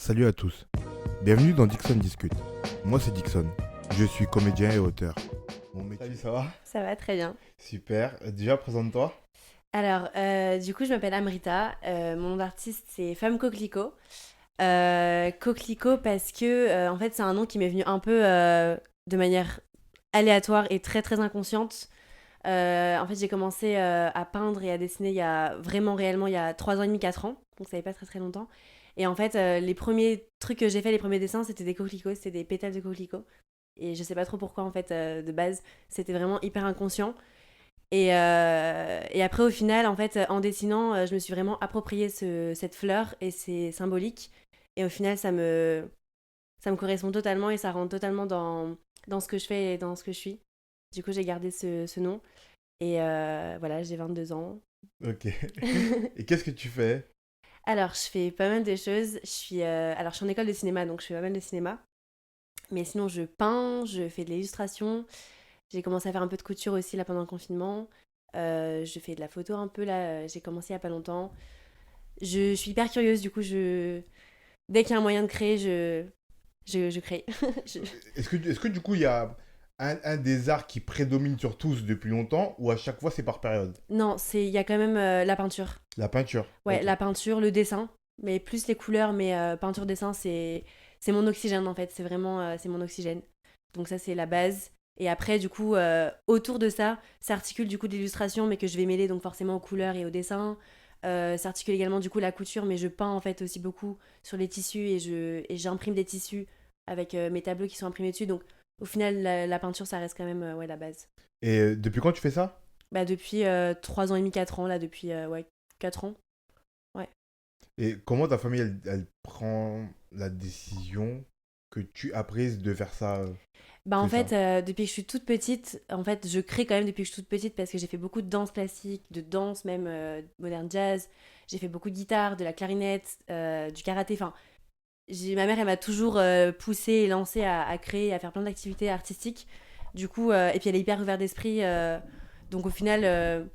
Salut à tous, bienvenue dans Dixon Discute. Moi c'est Dixon, je suis comédien et auteur. Mon métier... Salut, ça va? Ça va très bien. Super, déjà présente-toi. Alors, du coup, je m'appelle Amrita. Mon nom d'artiste, c'est Femme Coquelicot. Coquelicot parce que, en fait, c'est un nom qui m'est venu un peu de manière aléatoire et très très inconsciente. En fait, j'ai commencé à peindre et à dessiner il y a vraiment réellement il y a 3 ans et demi, 4 ans. Donc, ça fait pas très très longtemps. Et en fait, les premiers trucs que j'ai fait, les premiers dessins, c'était des coquelicots, c'était des pétales de coquelicots. Et je sais pas trop pourquoi, en fait, de base, c'était vraiment hyper inconscient. Et après, au final, en fait, en dessinant, je me suis vraiment approprié cette fleur et c'est symbolique. Et au final, ça me correspond totalement et ça rentre totalement dans ce que je fais et dans ce que je suis. Du coup, j'ai gardé ce nom. Et voilà, j'ai 22 ans. Ok. Et qu'est-ce que tu fais? Alors, je fais pas mal de choses. Alors, je suis en école de cinéma, donc je fais pas mal de cinéma. Mais sinon, je peins, je fais de l'illustration. J'ai commencé à faire un peu de couture aussi là pendant le confinement. Je fais de la photo un peu là, j'ai commencé il y a pas longtemps. Je suis hyper curieuse, du coup, dès qu'il y a un moyen de créer, je crée. Je- Est-ce que du coup il y a un des arts qui prédomine sur tous depuis longtemps ou à chaque fois c'est par période? Non, il y a quand même la peinture. La peinture. Ouais, Ok. la peinture, le dessin, mais plus les couleurs, mais peinture, dessin, c'est mon oxygène en fait, c'est vraiment c'est mon oxygène. Donc ça c'est la base. Et après du coup autour de ça, s'articule du coup de l'illustration, mais que je vais mêler donc forcément aux couleurs et au dessin. S'articule également du coup la couture, mais je peins en fait aussi beaucoup sur les tissus et j'imprime des tissus avec mes tableaux qui sont imprimés dessus. Donc au final la peinture ça reste quand même ouais la base. Et depuis quand tu fais ça? Bah depuis 3 ans et demi, 4 ans là, depuis ouais 4 ans. Ouais. Et comment ta famille elle prend la décision que tu as prise de faire ça Bah en que ça? fait, depuis que je suis toute petite, en fait, je crée quand même depuis que je suis toute petite parce que j'ai fait beaucoup de danse classique, de danse même moderne jazz. J'ai fait beaucoup de guitare, de la clarinette, du karaté. Enfin, ma mère, elle m'a toujours poussée et lancée à créer, à faire plein d'activités artistiques. Du coup, et puis elle est hyper ouverte d'esprit. Donc au final,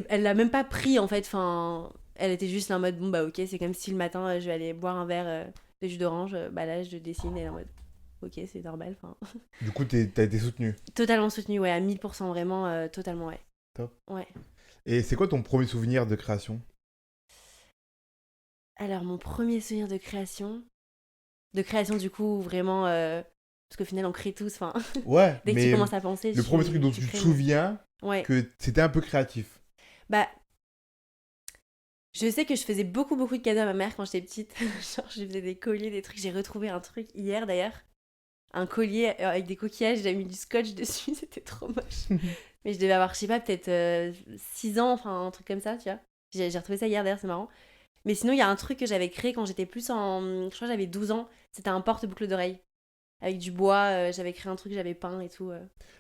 elle l'a même pas pris en fait. Enfin, elle était juste là en mode bon bah ok, c'est comme si le matin je vais aller boire un verre de jus d'orange. Bah là, je dessine et elle est en mode ok, c'est normal. Enfin, Du coup t'as été soutenu. totalement soutenu, ouais, à 1000%, vraiment, totalement, ouais. Top. Ouais. Et c'est quoi ton premier souvenir de création? Alors, mon premier souvenir de création du coup, vraiment, parce qu'au final, on crée tous, enfin, Ouais, dès que tu mais commences à penser, le premier truc dont tu tu te crées, mais... souviens Ouais. que c'était un peu créatif. Bah, je sais que je faisais beaucoup, beaucoup de cadeaux à ma mère quand j'étais petite. Genre, je faisais des colliers, des trucs. J'ai retrouvé un truc hier, d'ailleurs. Un collier avec des coquillages, j'avais mis du scotch dessus, c'était trop moche. Mais je devais avoir, je sais pas, peut-être 6 ans, enfin, un truc comme ça, tu vois. J'ai retrouvé ça hier, d'ailleurs, c'est marrant. Mais sinon, il y a un truc que j'avais créé quand j'étais plus en. Je crois que j'avais 12 ans. C'était un porte-boucle d'oreille. Avec du bois. J'avais créé un truc, j'avais peint et tout.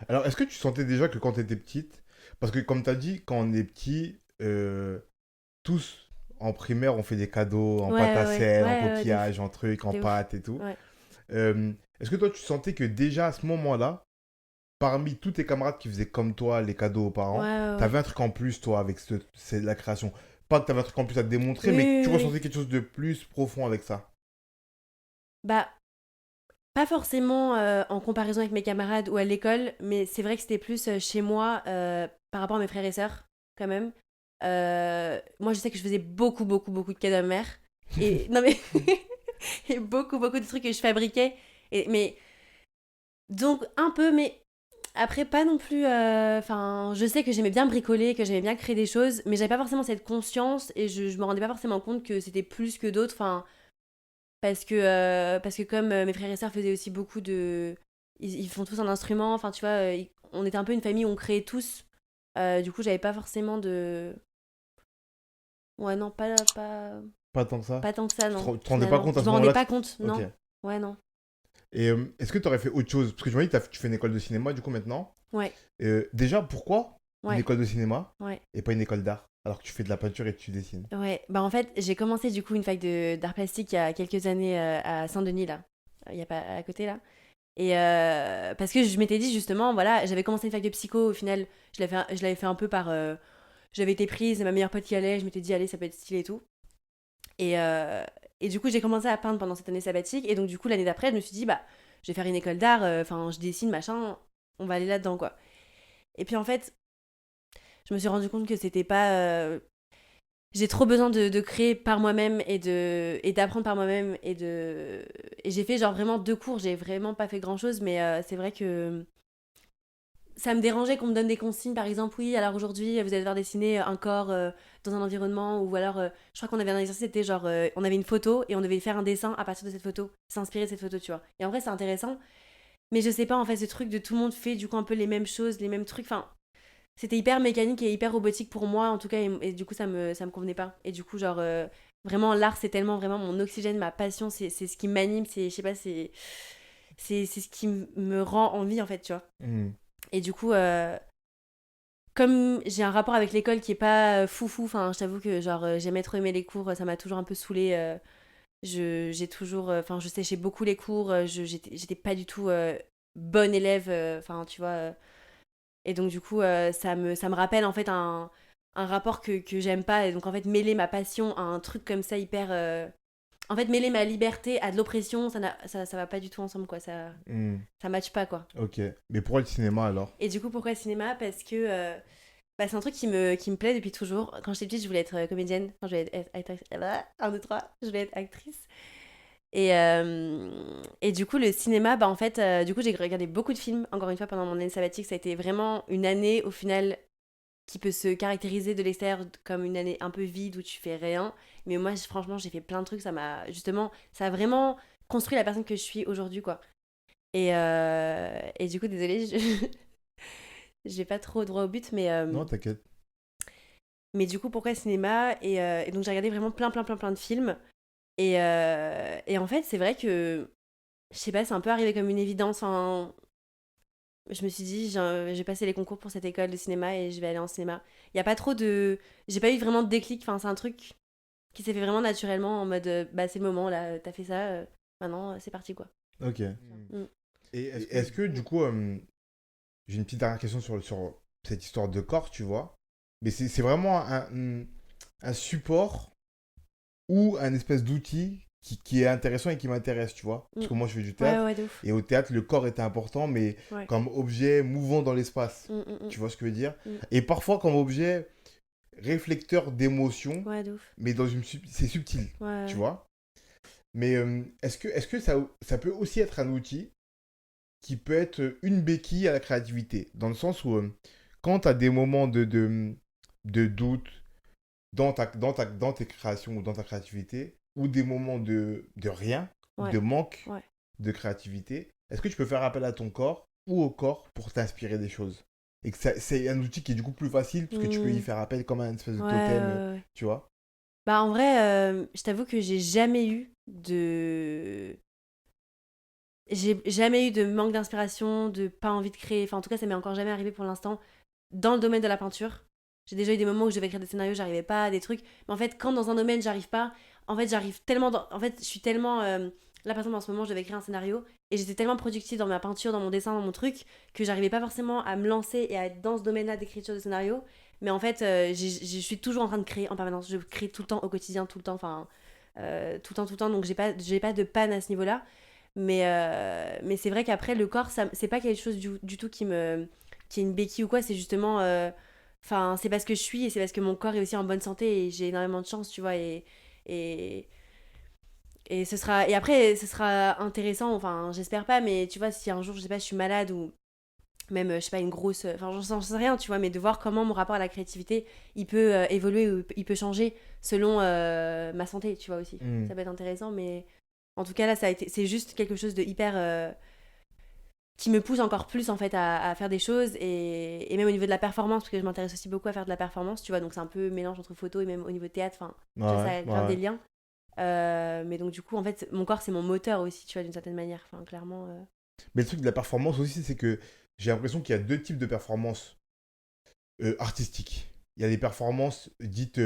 Alors, est-ce que tu sentais déjà que quand tu étais petite, parce que comme tu as dit, quand on est petit, tous en primaire, on fait des cadeaux en Ouais, pâte ouais, à ouais. sel, en Ouais, ouais, de ouf. coquillage, en trucs, en De ouf. pâte et tout. Ouais. Est-ce que toi, tu sentais que déjà à ce moment-là, parmi tous tes camarades qui faisaient comme toi les cadeaux aux Ouais, parents, ouais, ouais. t'avais un truc en plus, toi, avec c'est la création? Pas que t'avais un truc en plus à te démontrer, Oui, mais que oui, tu oui, oui. ressentais quelque chose de plus profond avec ça. Bah, pas forcément en comparaison avec mes camarades ou à l'école, mais c'est vrai que c'était plus chez moi par rapport à mes frères et sœurs, quand même. Moi, je sais que je faisais beaucoup, beaucoup, beaucoup de cadeaux à ma mère. Et non, mais. Et beaucoup, beaucoup de trucs que je fabriquais. Mais. Donc, un peu, mais après, pas non plus. Enfin, je sais que j'aimais bien bricoler, que j'aimais bien créer des choses, mais j'avais pas forcément cette conscience et je me rendais pas forcément compte que c'était plus que d'autres. Enfin, parce que comme mes frères et sœurs faisaient aussi beaucoup de. Ils font tous un instrument, enfin, tu vois, on était un peu une famille où on créait tous. Du coup, j'avais pas forcément de. Ouais, non, Pas tant que ça. pas tant que ça, non, Tu te rendais pas finalement. compte à Je ce me rendais moment-là pas compte, Ok. non. Ouais, non. Et est-ce que tu aurais fait autre chose? Parce que je me dis, tu fais une école de cinéma du coup maintenant. Ouais, Déjà, pourquoi une ouais, école de cinéma ouais. et pas une école d'art? Alors que tu fais de la peinture et que tu dessines. Ouais, bah en fait, j'ai commencé du coup une fac d'art plastique il y a quelques années à Saint-Denis, là. Il y a pas à côté, là. Et parce que je m'étais dit justement, voilà, j'avais commencé une fac de psycho, au final, je l'avais fait un peu par. J'avais été prise, et ma meilleure pote y allait, je m'étais dit, allez, ça peut être stylé et tout. Et Et du coup, j'ai commencé à peindre pendant cette année sabbatique. Et donc, du coup, l'année d'après, je me suis dit, bah, je vais faire une école d'art. Enfin, je dessine, machin. On va aller là-dedans, quoi. Et puis, en fait, je me suis rendu compte que c'était pas. J'ai trop besoin de créer par moi-même et d'apprendre par moi-même. Et j'ai fait, genre, vraiment 2 cours. J'ai vraiment pas fait grand-chose. Mais c'est vrai que ça me dérangeait qu'on me donne des consignes, par exemple, oui, alors aujourd'hui, vous allez devoir dessiner un corps dans un environnement, ou alors, je crois qu'on avait un exercice, c'était genre, on avait une photo et on devait faire un dessin à partir de cette photo, s'inspirer de cette photo, tu vois. Et en vrai, c'est intéressant, mais je sais pas, en fait, ce truc de tout le monde fait du coup un peu les mêmes choses, les mêmes trucs, enfin, c'était hyper mécanique et hyper robotique pour moi, en tout cas, et du coup, ça me convenait pas. Et du coup, genre, vraiment, l'art, c'est tellement vraiment mon oxygène, ma passion, c'est ce qui m'anime, je sais pas, c'est ce qui me rend envie, en fait, tu vois. Et du coup, comme j'ai un rapport avec l'école qui est pas foufou, enfin, je t'avoue que genre j'aimais trop aimer les cours, ça m'a toujours un peu saoulée. J'ai toujours, enfin, je séchais beaucoup les cours, j'étais pas du tout bonne élève, enfin, tu vois. Et donc, du coup, ça me rappelle en fait un rapport que j'aime pas. Et donc, en fait, mêler ma passion à un truc comme ça hyper. En fait, mêler ma liberté à de l'oppression, ça va pas du tout ensemble, quoi. Hmm. Ça matche pas, quoi. Ok. Mais pourquoi le cinéma alors? Et du coup, pourquoi le cinéma? Parce que bah, c'est un truc qui me plaît depuis toujours. Quand j'étais petite, je voulais être comédienne. Quand je voulais être actrice. Un, deux, trois. Je voulais être actrice. Et du coup, le cinéma, bah en fait, du coup, j'ai regardé beaucoup de films. Encore une fois, pendant mon année sabbatique, ça a été vraiment une année, au final, qui peut se caractériser de l'extérieur comme une année un peu vide où tu fais rien. Mais moi, franchement, j'ai fait plein de trucs. Justement, ça a vraiment construit la personne que je suis aujourd'hui, quoi. Et du coup, désolée, je vais pas trop droit au but, Non, t'inquiète. mais du coup, pourquoi cinéma et donc, j'ai regardé vraiment plein, plein, plein, plein de films. Et en fait, c'est vrai que, je sais pas, c'est un peu arrivé comme une évidence. Enfin, je me suis dit, j'ai passé les concours pour cette école de cinéma et je vais aller en cinéma. Il y a pas trop de. J'ai pas eu vraiment de déclic. Enfin, c'est un truc qui s'est fait vraiment naturellement en mode, bah, c'est le moment, là, t'as fait ça, maintenant, c'est parti, quoi. Ok. Mm. Et est-ce que du coup, j'ai une petite dernière question sur cette histoire de corps, tu vois. Mais c'est vraiment un support ou un espèce d'outil qui est intéressant et qui m'intéresse, tu vois. Parce Mm. que moi, je fais du Ouais, théâtre. ouais, de ouf. Et au théâtre, le corps était important, mais Ouais. comme objet mouvant dans l'espace. Mm, mm, Tu vois ce que je veux dire? mm. Et parfois comme objet réflecteur d'émotion, Ouais, de ouf. mais c'est subtil, Ouais, ouais, tu ouais. vois. Mais est-ce que ça peut aussi être un outil qui peut être une béquille à la créativité? Dans le sens où quand tu as des moments de doute dans tes créations ou dans ta créativité, ou des moments de rien, ou Ouais, de manque ouais. de créativité, est-ce que tu peux faire appel à ton corps ou au corps pour t'inspirer des choses? Et que c'est un outil qui est du coup plus facile, parce que tu peux y Mm. faire appel comme un espèce de Ouais, totem, ouais, ouais. tu vois? Bah, en vrai, je t'avoue que j'ai jamais eu de manque d'inspiration, de pas envie de créer. Enfin, en tout cas, ça m'est encore jamais arrivé pour l'instant dans le domaine de la peinture. J'ai déjà eu des moments où je devais écrire des scénarios, j'arrivais pas, des trucs. Mais en fait, quand dans un domaine, j'arrive pas, en fait, j'arrive tellement En fait, je suis tellement. Là, par exemple, en ce moment, je devais écrire un scénario et j'étais tellement productive dans ma peinture, dans mon dessin, dans mon truc, que j'arrivais pas forcément à me lancer et à être dans ce domaine-là d'écriture de scénario. Mais en fait, je suis toujours en train de créer en permanence. Je crée tout le temps, au quotidien, tout le temps. Enfin, tout le temps, tout le temps. Donc, j'ai pas de panne à ce niveau-là. Mais c'est vrai qu'après, le corps, c'est pas quelque chose du tout qui est une béquille ou quoi. C'est justement. Enfin, c'est parce que je suis et c'est parce que mon corps est aussi en bonne santé et j'ai énormément de chance, tu vois. Et, et après, ce sera intéressant, enfin, j'espère pas, mais tu vois, si un jour, je sais pas, je suis malade ou même, je sais pas, une grosse. Enfin, j'en sais rien, tu vois, mais de voir comment mon rapport à la créativité, il peut évoluer ou il peut changer selon ma santé, tu vois aussi. Hmm. Ça peut être intéressant, mais en tout cas, là, c'est juste quelque chose de hyper. Qui me pousse encore plus en fait à faire des choses et même au niveau de la performance parce que je m'intéresse aussi beaucoup à faire de la performance, tu vois, donc c'est un peu mélange entre photo et même au niveau théâtre, enfin tu vois, ça Ouais, a grave des ouais. liens. Mais donc du coup en fait mon corps c'est mon moteur aussi, tu vois, d'une certaine manière, enfin clairement. Mais le truc de la performance aussi, c'est que j'ai l'impression qu'il y a deux types de performances artistiques. Il y a des performances dites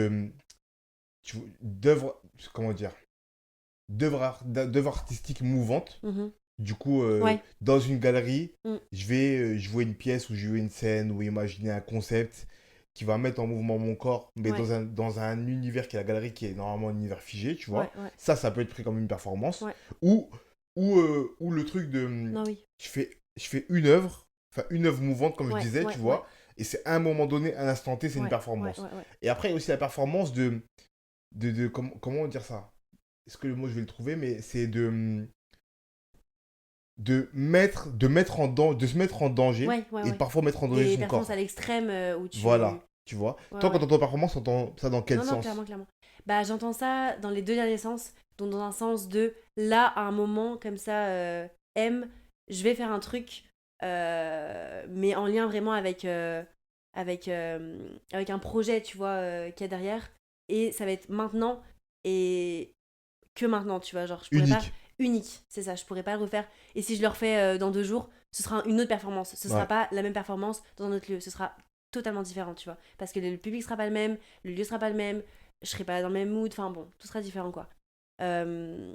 d'œuvres, comment dire, d'œuvres artistiques mouvantes. Mhm. Du coup, Ouais. dans une galerie, Mm. je vais jouer une pièce ou jouer une scène ou imaginer un concept. qui va mettre en mouvement mon corps, mais Ouais. dans un univers qui est la galerie, qui est normalement un univers figé, tu vois. Ouais. Ça peut être pris comme une performance. Ouais. Ou, ou le truc de... Non, oui. je fais une œuvre, enfin une œuvre mouvante, comme je Ouais, disais, ouais, tu ouais. vois. Et c'est à un moment donné, un instant T, c'est une Ouais, performance. ouais. Et après, il y a aussi la performance comment dire ça? Est-ce que le mot, je vais le trouver, mais c'est de se mettre en danger Ouais. et parfois mettre en danger Des son performances corps. à l'extrême où tu... Voilà, tu vois. Ouais, Toi, quand ouais. t'entends performance, t'entends ça dans quel Non, sens? clairement. Bah, j'entends ça dans les deux derniers sens. Donc, dans un sens de, là, à un moment, comme ça, je vais faire un truc, mais en lien vraiment avec un projet, tu vois, qu'il y a derrière. Et ça va être maintenant et que maintenant, tu vois. Genre, je pourrais pas... Unique. Unique, c'est ça, je pourrais pas le refaire. Et si je le refais dans 2 jours, ce sera une autre performance. Ce sera Ouais. pas la même performance dans un autre lieu. Ce sera totalement différent, tu vois. Parce que le public sera pas le même, le lieu sera pas le même, je serai pas dans le même mood, enfin bon, tout sera différent, quoi. Euh,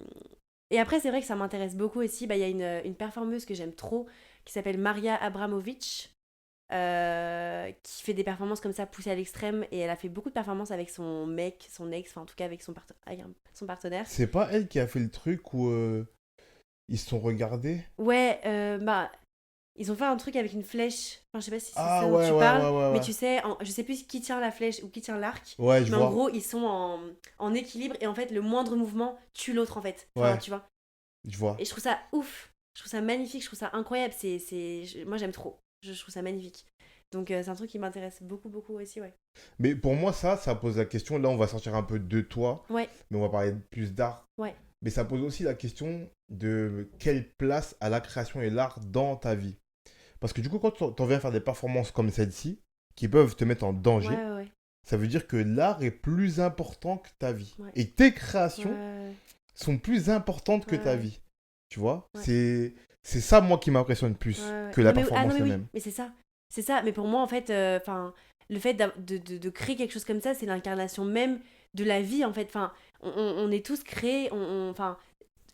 Et après, c'est vrai que ça m'intéresse beaucoup aussi. Bah, il y a une performeuse que j'aime trop qui s'appelle Maria Abramovic, qui fait des performances comme ça poussées à l'extrême. Et elle a fait beaucoup de performances avec son mec, son ex, enfin en tout cas avec son partenaire. C'est pas elle qui a fait le truc où ils se sont regardés? Ouais, bah, ils ont fait un truc avec une flèche. Enfin, je sais pas si c'est Ah ça dont ouais, tu ouais, parles, ouais, ouais, mais ouais. tu sais, je sais plus qui tient la flèche ou qui tient l'arc, Ouais, je mais en vois. gros, ils sont en équilibre et en fait, le moindre mouvement tue l'autre en fait. Enfin, Ouais, tu vois. je vois. Et je trouve ça ouf, je trouve ça magnifique, je trouve ça incroyable. Moi, j'aime trop. Je trouve ça magnifique. Donc, c'est un truc qui m'intéresse beaucoup aussi, ouais. Mais pour moi, ça pose la question. Là, on va sortir un peu de toi, Ouais, mais on va parler plus d'art. ouais. Mais ça pose aussi la question de quelle place a la création et l'art dans ta vie. Parce que du coup, quand t'en viens faire des performances comme celle-ci, qui peuvent te mettre en danger, Ouais. ça veut dire que l'art est plus important que ta vie. Ouais. Et tes Ouais, créations ouais, sont plus importantes que ta ouais. vie. Tu vois? Ouais. C'est ça, moi, qui m'impressionne Ouais, plus ouais. que la Non, non, performance mais oui, elle-même. mais c'est ça. C'est ça. Mais pour moi, en fait, enfin, le fait de créer quelque chose comme ça, c'est l'incarnation même de la vie, en fait. Enfin, on est tous créés, enfin,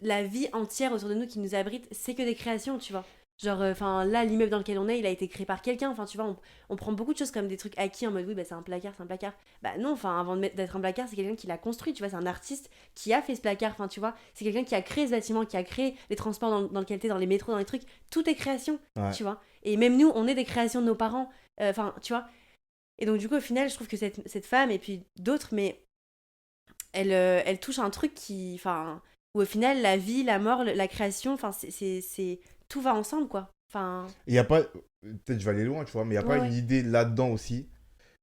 la vie entière autour de nous qui nous abrite, c'est que des créations, tu vois. Genre, enfin, là, l'immeuble dans lequel on est, il a été créé par quelqu'un. Enfin, tu vois, on prend beaucoup de choses comme des trucs acquis en mode, oui, bah, c'est un placard, c'est un placard. Bah, non, enfin, avant d'être un placard, c'est quelqu'un qui l'a construit, tu vois, c'est un artiste qui a fait ce placard, enfin, tu vois, c'est quelqu'un qui a créé ce bâtiment, qui a créé les transports dans lequel t'es, dans les métros, dans les trucs. Tout est création, Ouais. tu vois. Et même nous, on est des créations de nos parents. Enfin, tu vois. Et donc, du coup, au final, je trouve que cette femme, et puis d'autres, mais elle touche un truc qui. Enfin, où au final, la vie, la mort, la création, enfin, tout va ensemble, quoi. Enfin, Il y a pas, peut-être je vais aller loin, tu vois, mais il n'y a pas une ouais. idée là-dedans aussi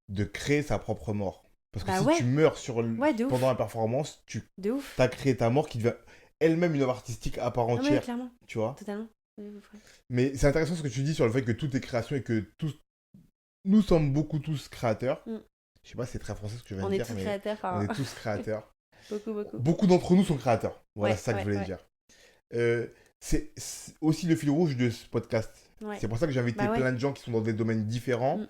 de créer sa propre mort. Parce que Bah si tu ouais, meurs ouais, de pendant ouf. la performance, tu De ouf. as créé ta mort qui devient elle-même une œuvre artistique à part Non, mais entière, clairement, tu vois. totalement. De ouf, ouais. Mais c'est intéressant ce que tu dis sur le fait que tout est création et que nous sommes beaucoup tous créateurs. Mm. Je sais pas si c'est très français ce que je viens On de est dire, tous mais créateurs, on enfin, est tous créateurs. beaucoup. Beaucoup d'entre nous sont créateurs. Voilà, Ouais, c'est ça que je voulais ouais. dire. C'est aussi le fil rouge de ce podcast. Ouais. C'est pour ça que j'ai invité Bah ouais. plein de gens qui sont dans des domaines différents. Mm.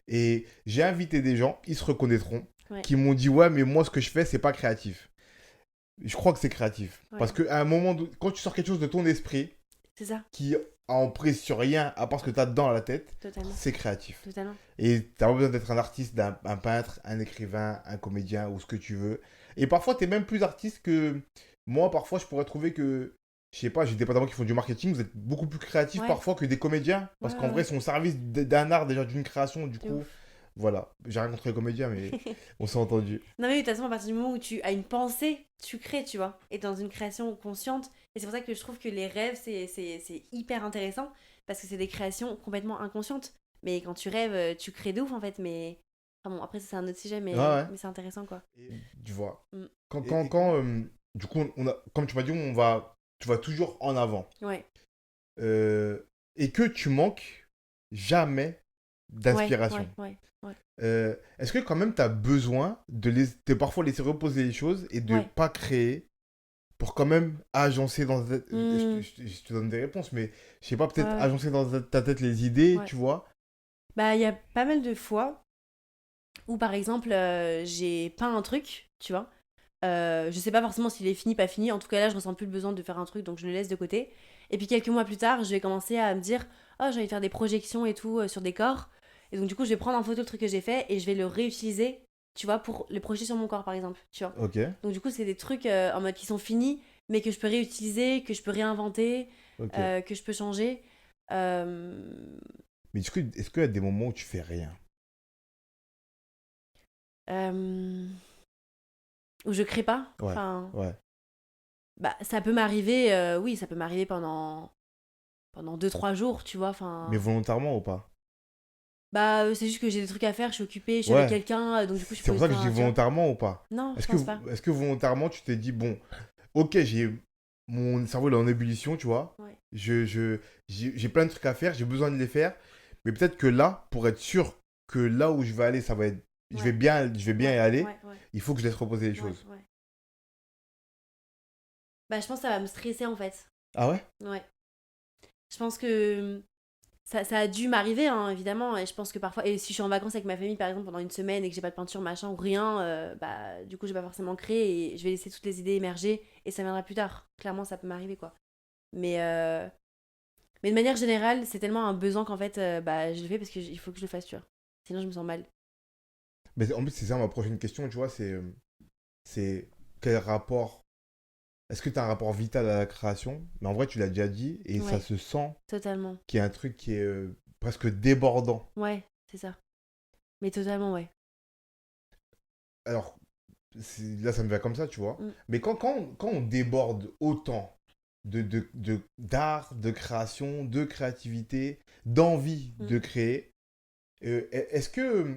Et j'ai invité des gens, ils se reconnaîtront, Ouais. qui m'ont dit ouais, mais moi ce que je fais, c'est pas créatif. Je crois que c'est créatif. Ouais. Parce qu'à un moment, quand tu sors quelque chose de ton esprit, C'est ça, qui a emprise sur rien, à part ce que tu as dedans à la tête, totalement. c'est créatif. Totalement. Et tu pas besoin d'être un artiste, un peintre, un écrivain, un comédien ou ce que tu veux. Et parfois, tu es même plus artiste que moi. Parfois, je pourrais trouver que, je sais pas, j'ai des potes à moi qui font du marketing, vous êtes beaucoup plus créatif Ouais. parfois que des comédiens. Parce Ouais, qu'en ouais, vrai, ouais. c'est au service d'un art, déjà d'une création, du De coup. ouf. Voilà. J'ai rien contre les comédiens, mais on s'est entendu. Non, mais de toute façon, à partir du moment où tu as une pensée, tu crées, tu vois. Et dans une création consciente. Et c'est pour ça que je trouve que les rêves, c'est hyper intéressant. Parce que c'est des créations complètement inconscientes. Mais quand tu rêves, tu crées de ouf, en fait. Mais. Enfin bon, après, ça, c'est un autre sujet, Ouais, ouais. mais c'est intéressant, quoi. Tu vois. Mm. Du coup, comme tu m'as dit, tu vas toujours en avant. Ouais. Et que tu manques jamais d'inspiration. Ouais. Est-ce que quand même tu as besoin de parfois laisser reposer les choses et de Ouais. pas créer pour quand même agencer dans ta tête, Mm. je te donne des réponses, mais je sais pas, peut-être Ouais. agencer dans ta tête les idées, Ouais. tu vois. Bah, il y a pas mal de fois où, par exemple, j'ai peint un truc, tu vois. Je sais pas forcément s'il est fini, pas fini. En tout cas, là, je ressens plus le besoin de faire un truc, donc je le laisse de côté. Et puis, quelques mois plus tard, je vais commencer à me dire, oh, j'ai envie de faire des projections et tout sur des corps. Et donc, du coup, je vais prendre en photo le truc que j'ai fait et je vais le réutiliser, tu vois, pour le projeter sur mon corps, par exemple, tu vois. Ok, Donc, du coup, c'est des trucs en mode qui sont finis, mais que je peux réutiliser, que je peux réinventer, ok. que je peux changer. Euh, Mais est-ce qu'il y a des moments où tu fais rien? euh, où je crée pas. Ouais, Enfin, ouais. bah, ça peut m'arriver, oui, ça peut m'arriver pendant 2 3 jours, tu vois. Mais Enfin, volontairement ou pas? bah, c'est juste que j'ai des trucs à faire, je suis occupée, je suis avec Ouais, quelqu'un, donc du coup, je suis c'est pas pour aussi ça que je dis tu vois. volontairement ou pas? Non, je Est-ce que, pense pas. est-ce que volontairement tu t'es dit, bon, ok, mon cerveau il est en ébullition, tu vois. Ouais, J'ai plein de trucs à faire, j'ai besoin de les faire. Mais peut-être que là, pour être sûr que là où je vais aller, ça va être, ouais, je vais bien y ouais, aller, ouais, ouais, il faut que je laisse reposer les ouais, choses. ouais. Bah, je pense que ça va me stresser en fait. Ah ouais? Ouais. Je pense que ça a dû m'arriver, hein, évidemment. Et je pense que parfois, et si je suis en vacances avec ma famille, par exemple, pendant une semaine et que j'ai pas de peinture, machin, ou rien, bah, du coup, je vais pas forcément créer et je vais laisser toutes les idées émerger et ça viendra plus tard. Clairement, ça peut m'arriver, quoi. Mais, euh, mais de manière générale, c'est tellement un besoin qu'en fait, bah, je le fais parce qu'il faut que je le fasse, tu vois. Sinon, je me sens mal. Mais en plus, c'est ça ma prochaine question, tu vois, c'est quel rapport. Est-ce que tu as un rapport vital à la création? Mais en vrai, tu l'as déjà dit, et ça Ouais, se sent totalement. qu'il y a un truc qui est presque débordant. Ouais, c'est ça. Mais totalement, ouais. Alors, là, ça me va comme ça, tu vois. Mm, Mais quand on déborde autant d'art, de création, de créativité, d'envie mm. de créer, est-ce que.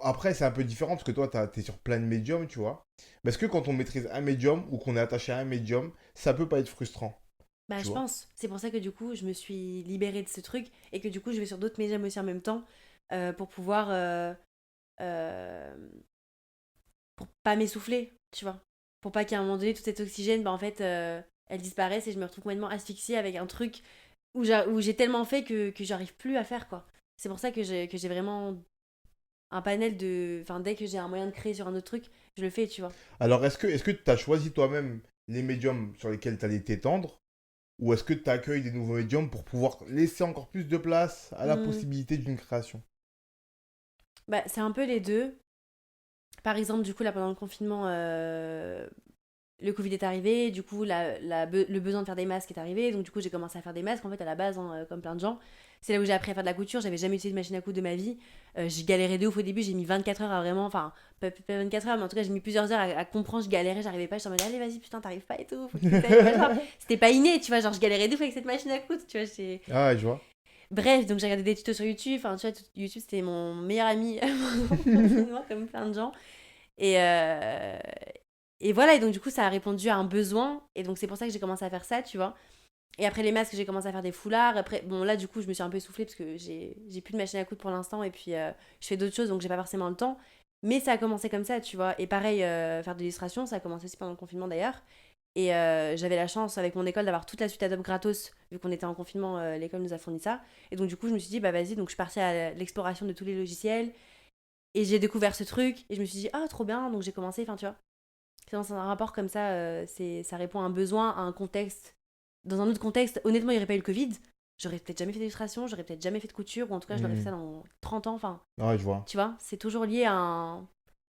Après, c'est un peu différent parce que toi, t'es sur plein de médiums, tu vois. Mais est-ce que quand on maîtrise un médium ou qu'on est attaché à un médium, ça peut pas être frustrant, Bah, tu je vois? pense. C'est pour ça que du coup, je me suis libérée de ce truc et que du coup, je vais sur d'autres médias aussi en même temps pour pouvoir. Euh, pour pas m'essouffler, tu vois. Pour pas qu'à un moment donné, tout cet oxygène, bah, en fait, elle disparaisse et je me retrouve complètement asphyxiée avec un truc où j'ai tellement fait que j'arrive plus à faire, quoi. C'est pour ça que j'ai vraiment un panel de. Enfin, dès que j'ai un moyen de créer sur un autre truc, je le fais, tu vois. Alors, est-ce que tu as choisi toi-même les médiums sur lesquels tu allais t'étendre ou est-ce que tu accueilles des nouveaux médiums pour pouvoir laisser encore plus de place à la Hmm. possibilité d'une création? Bah, c'est un peu les deux. Par exemple, du coup, là, pendant le confinement, le Covid est arrivé, du coup, le besoin de faire des masques est arrivé, donc du coup, j'ai commencé à faire des masques, en fait, à la base, hein, comme plein de gens. C'est là où j'ai appris à faire de la couture, j'avais jamais utilisé de machine à coudre de ma vie. J'ai galéré de ouf au début, j'ai mis 24 heures à vraiment, enfin, pas 24 heures, mais en tout cas, j'ai mis plusieurs heures à comprendre, je galérais, j'arrivais pas, je suis en mode, allez, vas-y, putain, t'arrives pas et tout, faut que t'essayes, machin. C'était pas inné, tu vois, genre, je galérais de ouf avec cette machine à coudre, tu vois, Ah ouais, je vois. Bref, donc j'ai regardé des tutos sur YouTube, enfin, tu vois, YouTube, c'était mon meilleur ami pendant le confinement, comme plein de gens. Et, et voilà, et donc du coup, ça a répondu à un besoin. Et donc, c'est pour ça que j'ai commencé à faire ça, tu vois. Et après les masques, j'ai commencé à faire des foulards. Après, bon, là, du coup, je me suis un peu essoufflée parce que j'ai plus de machine à coudre pour l'instant. Et puis, je fais d'autres choses, donc j'ai pas forcément le temps. Mais ça a commencé comme ça, tu vois. Et pareil, faire de l'illustration, ça a commencé aussi pendant le confinement d'ailleurs. Et j'avais la chance avec mon école d'avoir toute la suite Adobe gratos, vu qu'on était en confinement, l'école nous a fourni ça. Et donc, du coup, je me suis dit, bah vas-y, donc je suis partie à l'exploration de tous les logiciels. Et j'ai découvert ce truc, et je me suis dit, ah, trop bien, donc j'ai commencé, enfin, tu vois. C'est dans un rapport comme ça, ça répond à un besoin, à un contexte. Dans un autre contexte, honnêtement, il n'y aurait pas eu le Covid. J'aurais peut-être jamais fait d'illustration, j'aurais peut-être jamais fait de couture, ou en tout cas, je l'aurais fait Hmm. ça dans 30 ans. Enfin, Ouais, je vois. tu vois, c'est toujours lié à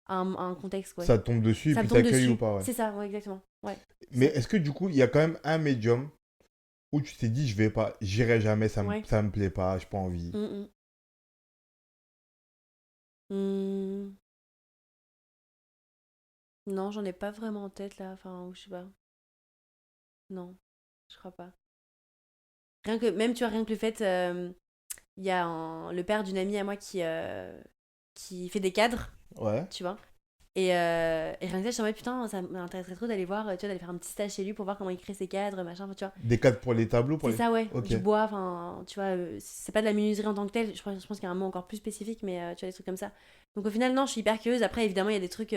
un contexte, ouais. Ça te tombe dessus et Ça me puis tombe t'accueilles ou dessus. pas, ouais. C'est ça, ouais, exactement. Ouais, Mais c'est ça. est-ce que du coup, il y a quand même un médium où tu t'es dit, je vais pas, j'irai jamais, Ouais. ça me plaît pas, j'ai pas envie. Mm, mm. Non, j'en ai pas vraiment en tête là. Enfin, je sais pas. Non, je crois pas. Rien que, même, tu vois, rien que le fait, il y a le père d'une amie à moi qui fait des cadres, Ouais. tu vois. Et rien que ça, je suis en mode, putain, ça m'intéresserait trop d'aller voir, tu vois, d'aller faire un petit stage chez lui pour voir comment il crée ses cadres, machin, enfin, tu vois. Des cadres pour les tableaux, pour C'est les. ça, ouais, Ok. du bois, enfin, tu vois, c'est pas de la menuiserie en tant que telle, je pense qu'il y a un mot encore plus spécifique, mais tu vois, des trucs comme ça. Donc au final, non, je suis hyper curieuse. Après, évidemment, il y a des trucs,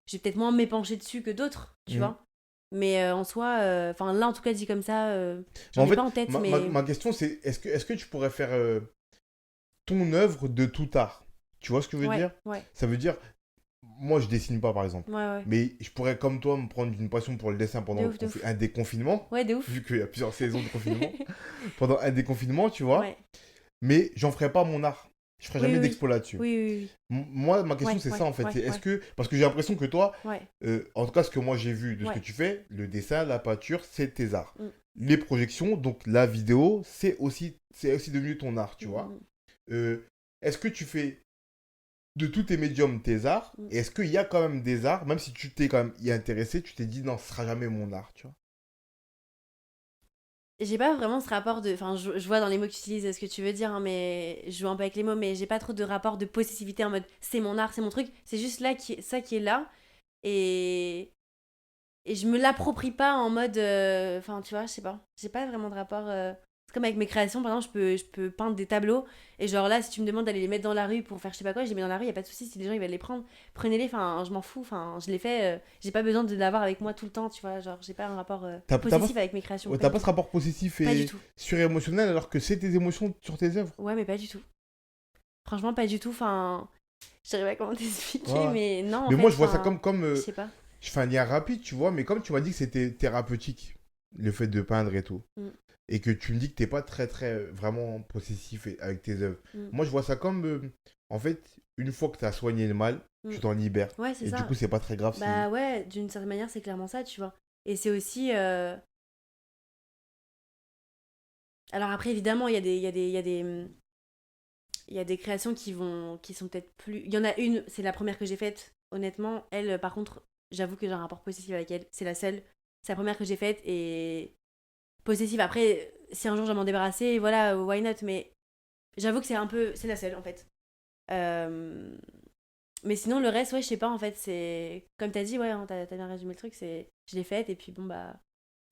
j'ai peut-être moins m'épancher dessus que d'autres, tu Hmm. vois. Mais en soi, enfin, là, en tout cas, dit comme ça, Mais j'en en ai pas fait, en tête, ma, ma, mais ma question c'est, est-ce que tu pourrais faire ton œuvre de tout art? Tu vois ce que je veux ouais, dire? ouais, Ça veut dire, moi je dessine pas par exemple, ouais, ouais. mais je pourrais comme toi me prendre une passion pour le dessin pendant De ouf, de ouf. un déconfinement, Ouais, de ouf. vu qu'il y a plusieurs saisons de confinement, pendant un déconfinement, tu vois, Ouais. mais j'en ferai pas mon art. Je ferai Oui, jamais oui, d'expo oui. là-dessus. Oui, oui, Moi, ma question, oui. c'est Ouais, ça, en fait. ouais, C'est est-ce ouais, que... Parce que j'ai l'impression que toi, ouais, ouais, en tout cas, ce que moi j'ai vu de ce que ouais. tu fais, le dessin, la peinture, c'est tes arts. Mm, Les projections, donc la vidéo, c'est aussi devenu ton art, tu mm, vois. mm, Est-ce que tu fais de tous tes médiums tes arts? mm. Et est-ce qu'il y a quand même des arts, même si tu t'es quand même y intéressé, tu t'es dit non, ce sera jamais mon art, tu vois? J'ai pas vraiment ce rapport de. Enfin, je vois dans les mots que tu utilises ce que tu veux dire, hein, mais je joue un peu avec les mots, mais j'ai pas trop de rapport de possessivité en mode c'est mon art, c'est mon truc. C'est juste là ça qui est là. Et, et je me l'approprie pas en mode. Enfin, tu vois, je sais pas. J'ai pas vraiment de rapport. C'est comme avec mes créations, par exemple, je peux peindre des tableaux. Et genre là, si tu me demandes d'aller les mettre dans la rue pour faire je sais pas quoi, je les mets dans la rue, y a pas de souci. Si les gens ils veulent les prendre, prenez-les. Enfin, je m'en fous. Enfin, je les fais. J'ai pas besoin de l'avoir avec moi tout le temps, tu vois. Genre, j'ai pas un rapport T'as pas, possessif avec mes créations. ouais, Pas t'as du pas ce tout. rapport possessif Pas du et tout. surémotionnel alors que c'est tes émotions sur tes œuvres? Ouais, mais pas du tout. Franchement, pas du tout. Enfin, je sais pas comment Ouais, t'expliquer, ouais. mais non, en Mais fait, moi, je vois ça enfin, je sais pas. je fais un lien rapide, tu vois, mais comme tu m'as dit que c'était thérapeutique, le fait de peindre et tout, Mm, et que tu me dis que t'es pas très, très, vraiment possessif avec tes œuvres, mm, moi, je vois ça comme, en fait, une fois que t'as soigné le mal, mm. tu t'en libères. Ouais, c'est Et du coup, ça. c'est pas très grave si... Bah ouais, d'une certaine manière, c'est clairement ça, tu vois. Et c'est aussi. Alors après, évidemment, il y a des créations qui sont peut-être plus. Il y en a une, c'est la première que j'ai faite. Honnêtement, elle, par contre, j'avoue que j'ai un rapport possessif avec elle. C'est la seule. C'est la première que j'ai faite et possessive. Après, si un jour je vais m'en débarrasser, voilà, why not. Mais j'avoue que c'est un peu. C'est la seule, en fait. Euh, Mais sinon, le reste, ouais, je sais pas, en fait, c'est. Comme t'as dit, ouais, hein, t'as bien résumé le truc, c'est. Je l'ai faite, et puis bon, bah.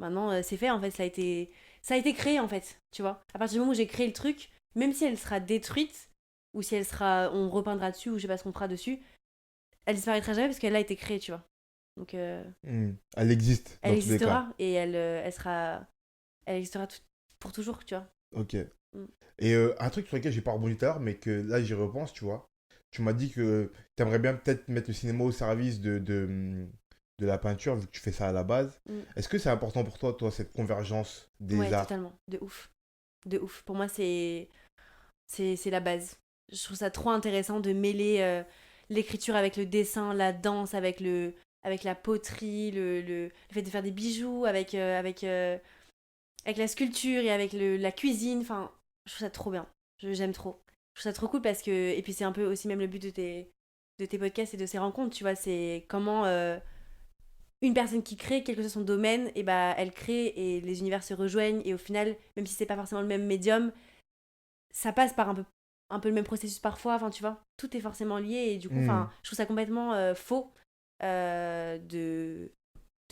Maintenant, c'est fait, en fait, ça a été. Ça a été créé, en fait, tu vois. À partir du moment où j'ai créé le truc, même si elle sera détruite, ou si elle sera. On repeindra dessus, ou je sais pas ce qu'on fera dessus, elle disparaîtra jamais parce qu'elle a été créée, tu vois. Donc, Elle existe, elle dans tous les cas. existera, et elle sera. Elle existera pour toujours, tu vois. Ok. Mm. Et un truc sur lequel j'ai pas rebondi tout à l'heure, mais que là, j'y repense, tu vois. Tu m'as dit que t'aimerais bien peut-être mettre le cinéma au service de la peinture, vu que tu fais ça à la base. Mm. Est-ce que c'est important pour toi, cette convergence des Ouais, arts? totalement. De ouf. De ouf. Pour moi, c'est la base. Je trouve ça trop intéressant de mêler l'écriture avec le dessin, la danse, avec la poterie, le fait de faire des bijoux, avec la sculpture et avec la cuisine. Enfin, je trouve ça trop bien. J'aime trop. Je trouve ça trop cool parce que. Et puis, c'est un peu aussi même le but de tes podcasts et de ces rencontres, tu vois. C'est comment une personne qui crée, quel que soit son domaine, et bah, elle crée et les univers se rejoignent. Et au final, même si c'est pas forcément le même médium, ça passe par un peu le même processus parfois, enfin tu vois, tout est forcément lié et du coup, Hmm. enfin, je trouve ça complètement faux de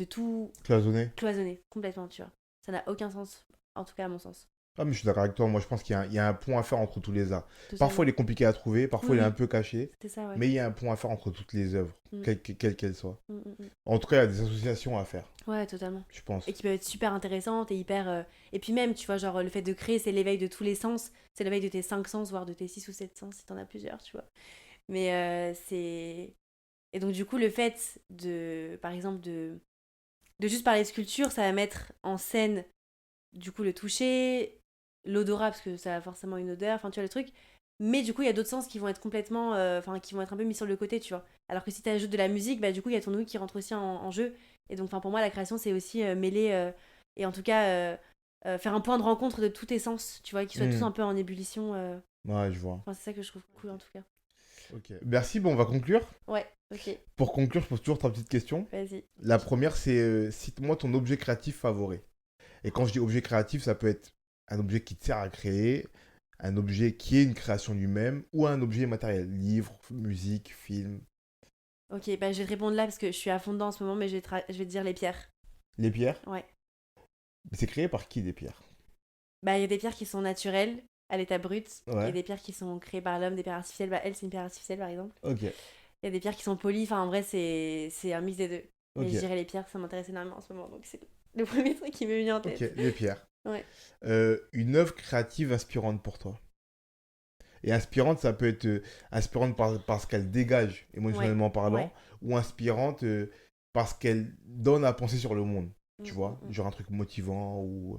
tout Cloisonné. cloisonner, complètement, tu vois. Ça n'a aucun sens, en tout cas à mon sens, Ah, mais je suis d'accord avec toi. Moi, je pense il y a un pont à faire entre tous les arts. Parfois, totalement. il est compliqué à trouver, Oui, parfois, il est un oui, peu caché, c'était ça, ouais. mais il y a un pont à faire entre toutes les œuvres, Mm, quelles qu'elles soient. mm, mm, mm. En tout cas, il y a des associations à faire, Ouais, totalement. je pense. Et qui peuvent être super intéressantes et hyper... Et puis même, tu vois, genre le fait de créer, c'est l'éveil de tous les sens, c'est l'éveil de tes cinq sens, voire de tes six ou sept sens, si t'en as plusieurs, tu vois. Mais c'est... Et donc du coup, le fait par exemple, de juste parler de sculpture, ça va mettre en scène du coup le toucher, l'odorat parce que ça a forcément une odeur, enfin tu vois le truc. Mais du coup, il y a d'autres sens qui vont être complètement, enfin qui vont être un peu mis sur le côté, tu vois. Alors que si tu ajoutes de la musique, bah du coup il y a ton ouïe qui rentre aussi en jeu. Et donc, enfin pour moi, la création c'est aussi mêler et en tout cas faire un point de rencontre de tous tes sens, tu vois, qui soient tous Hmm. un peu en ébullition. Ouais, je vois. Enfin, c'est ça que je trouve cool en tout cas. Ok. Merci, bon, on va conclure. Ouais, ok, Pour conclure, je pose toujours trois petites questions. vas-y. La première, c'est cite-moi ton objet créatif favori. Et quand je dis objet créatif, ça peut être un objet qui te sert à créer, un objet qui est une création lui-même, ou un objet matériel, livre, musique, film. Ok, bah je vais te répondre là parce que je suis à fond dedans en ce moment, mais je vais te dire les pierres. Les pierres. Ouais. C'est créé par qui des pierres? Bah, il y a des pierres qui sont naturelles, à l'état brut, et Ouais. des pierres qui sont créées par l'homme, des pierres artificielles. Bah, elle, c'est une pierre artificielle, par exemple. Ok. Il y a des pierres qui sont polies, enfin, en vrai, c'est un mix des deux. Mais Ok. je dirais les pierres, ça m'intéresse énormément en ce moment, donc c'est le premier truc qui m'est venu en Ok. tête. Les pierres. Ouais. Une œuvre créative inspirante pour toi. Et inspirante, ça peut être inspirante parce qu'elle dégage, Ouais. émotionnellement Ouais. parlant, ou inspirante parce qu'elle donne à penser sur le monde. Mm, Tu mm, vois? mm. Genre un truc motivant ou.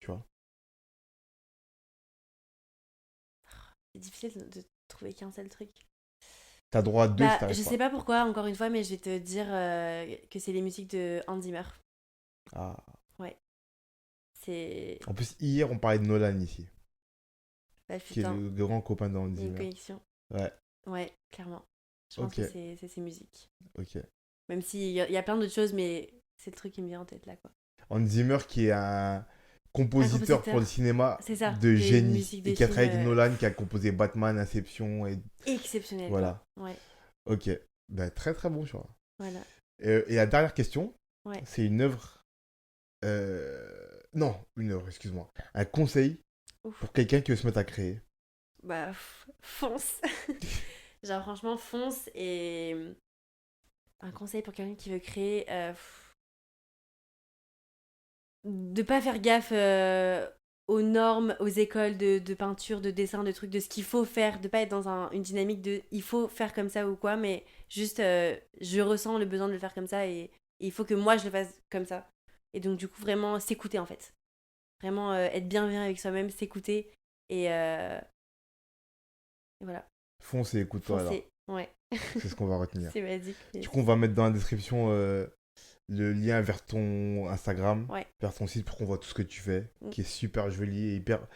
Tu vois? C'est difficile de trouver qu'un seul truc. T'as droit à deux si Bah, t'arrives je pas. sais pas pourquoi, encore une fois, mais je vais te dire que c'est les musiques de Hans Zimmer. Ah. Ouais. C'est. En plus, hier, on parlait de Nolan ici, Bah, qui est putain, le grand copain de Hans il y a une Zimmer. connexion. Ouais, Ouais, clairement. Je pense ok, que c'est ces musiques. ok. Même s'il y a plein d'autres choses, mais c'est le truc qui me vient en tête là, quoi. Hans Zimmer, qui est un Un compositeur pour compositeur, le cinéma c'est ça, de des génie musiques et des qui a films travaillé avec Nolan, qui a composé Batman, Inception et exceptionnels, quoi. voilà. Ouais, Ok, bah, très très bon choix. voilà. Et la dernière question, Ouais. c'est une œuvre. Non, une œuvre, excuse-moi. Un conseil Ouf. pour quelqu'un qui veut se mettre à créer. Bah, fonce. Genre, franchement, fonce. Et un conseil pour quelqu'un qui veut créer, de pas faire gaffe aux normes, aux écoles de peinture, de dessin, de trucs, de ce qu'il faut faire, de pas être dans une dynamique de il faut faire comme ça ou quoi, mais juste je ressens le besoin de le faire comme ça et il faut que moi je le fasse comme ça. Et donc du coup vraiment s'écouter en fait. Vraiment être bienveillant avec soi-même, s'écouter et voilà, Fonce et écoute-toi alors. foncer. Ouais, C'est ce qu'on va retenir. c'est basique. Du coup, on va mettre dans la description le lien vers ton Instagram, Ouais. vers ton site pour qu'on voit tout ce que tu fais, Mm. qui est super joli et hyper.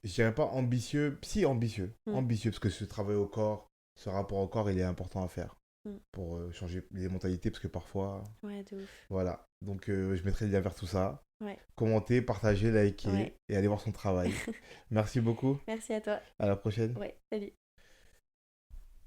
Je dirais pas ambitieux, si ambitieux. Mm. Ambitieux, parce que ce travail au corps, ce rapport au corps, il est important à faire Mm. pour changer les mentalités, parce que parfois. Ouais, de ouf. Voilà. Donc, je mettrai le lien vers tout ça. Ouais. Commentez, partagez, likez Ouais. et allez voir son travail. Merci beaucoup. Merci à toi. À la prochaine. Ouais, salut.